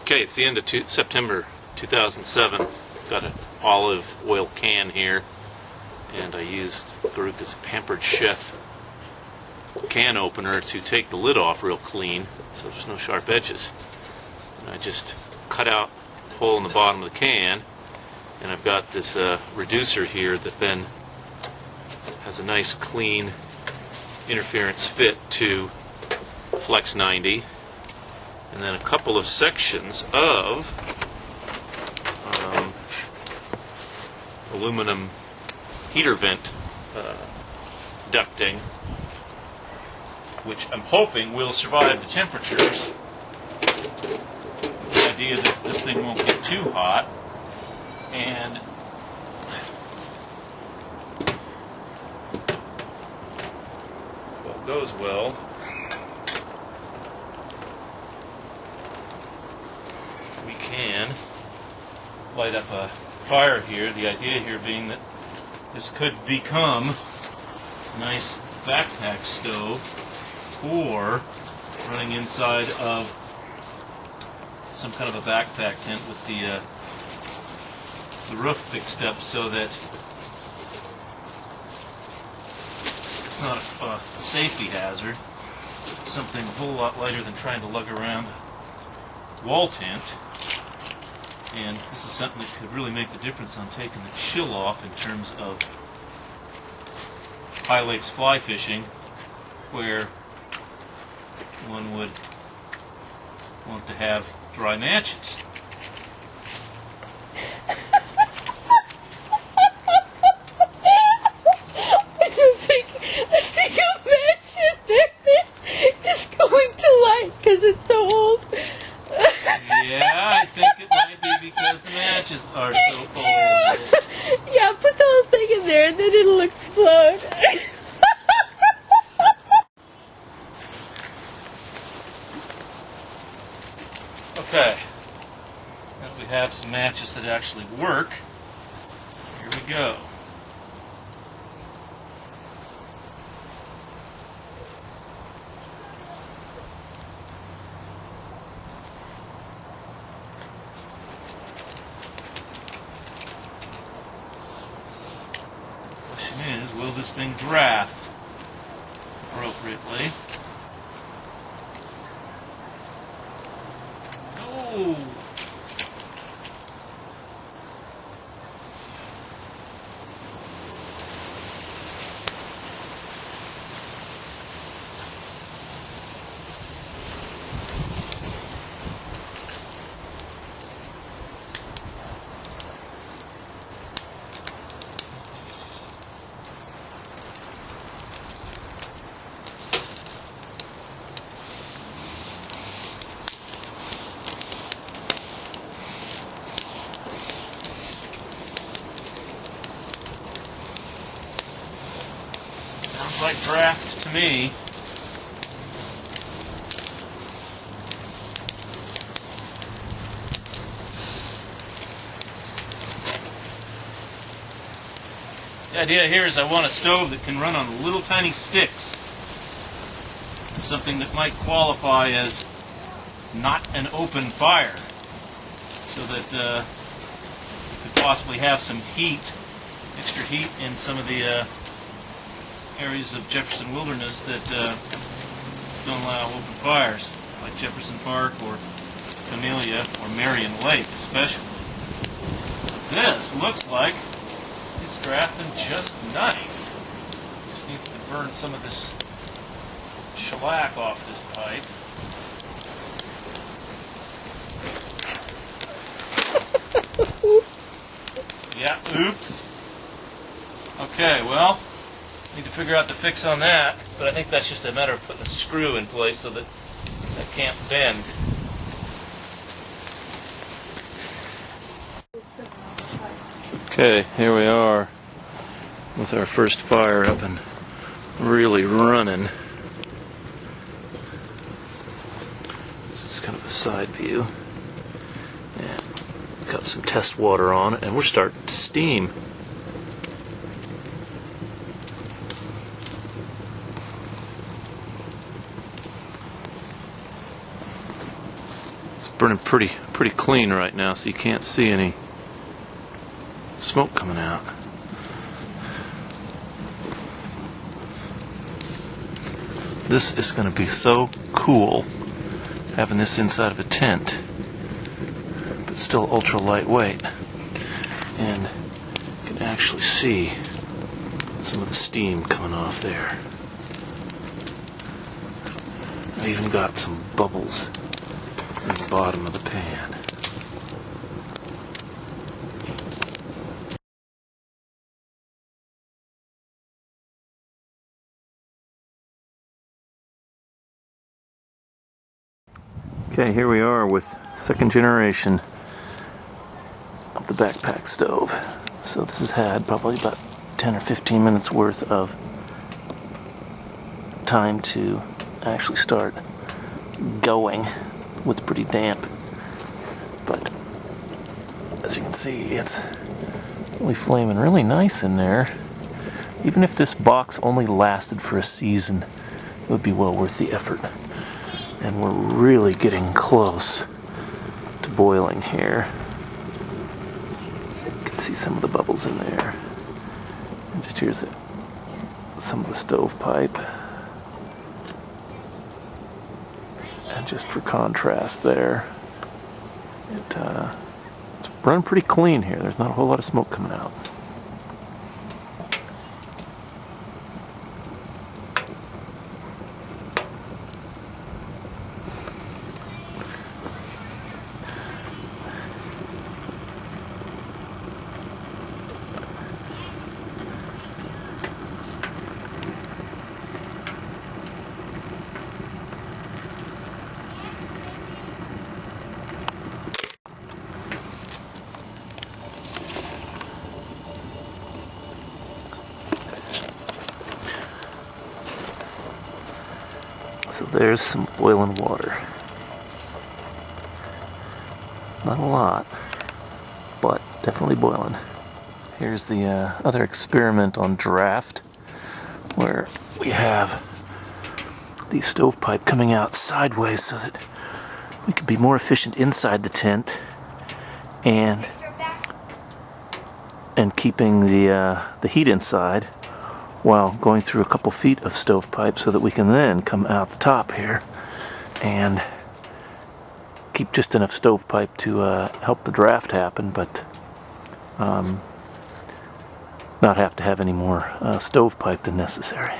Okay, it's the end of September 2007. Got an olive oil can here, and I used Garuka's Pampered Chef can opener to take the lid off real clean, so there's no sharp edges. And I just cut out a hole in the bottom of the can, and I've got this reducer here that then has a nice clean interference fit to Flex 90. And then a couple of sections of aluminum heater vent ducting, which I'm hoping will survive the temperatures. The idea that this thing won't get too hot, and if all goes well, we can light up a fire here. The idea here being that this could become a nice backpack stove, or running inside of some kind of a backpack tent with the roof fixed up so that it's not a safety hazard. It's something a whole lot lighter than trying to lug around wall tent. And this is something that could really make the difference on taking the chill off in terms of high lakes fly fishing, where one would want to have dry matches. I think a match in there is going to light because it's so old. Yeah, I think it might be because the matches are so old. Yeah, put the whole thing in there and then it'll explode. Okay, now that we have some matches that actually work, here we go. Question is, will this thing draft appropriately? Oh! Sounds like draft to me. The idea here is I want a stove that can run on little tiny sticks. Something that might qualify as not an open fire, so that you could possibly have some heat, extra heat in some of the areas of Jefferson Wilderness that don't allow open fires, like Jefferson Park or Camellia or Marion Lake especially. So this looks like it's drafting just nice. Just needs to burn some of this shellac off this pipe. Yeah, oops. Okay, well, need to figure out the fix on that, but I think that's just a matter of putting a screw in place so that that can't bend. Okay, here we are with our first fire up and really running. This is kind of a side view. And got some test water on it, and we're starting to steam. burning pretty clean right now, so you can't see any smoke coming out. This is going to be so cool, having this inside of a tent, but still ultra lightweight, and you can actually see some of the steam coming off there. I even got some bubbles in the bottom of the pan. Okay, here we are with second generation of the backpack stove. So this has had probably about 10 or 15 minutes worth of time to actually start going. It's pretty damp, but as you can see, it's really flaming really nice in there. Even if this box only lasted for a season, it would be well worth the effort. And we're really getting close to boiling here. You can see some of the bubbles in there. And just here's some of the stovepipe. And just for contrast there, it's running pretty clean here. There's not a whole lot of smoke coming out. So there's some boiling water. Not a lot, but definitely boiling. Here's the other experiment on draft, where we have the stovepipe coming out sideways so that we can be more efficient inside the tent and keeping the heat inside, while going through a couple feet of stovepipe so that we can then come out the top here and keep just enough stovepipe to help the draft happen, but not have to have any more stovepipe than necessary.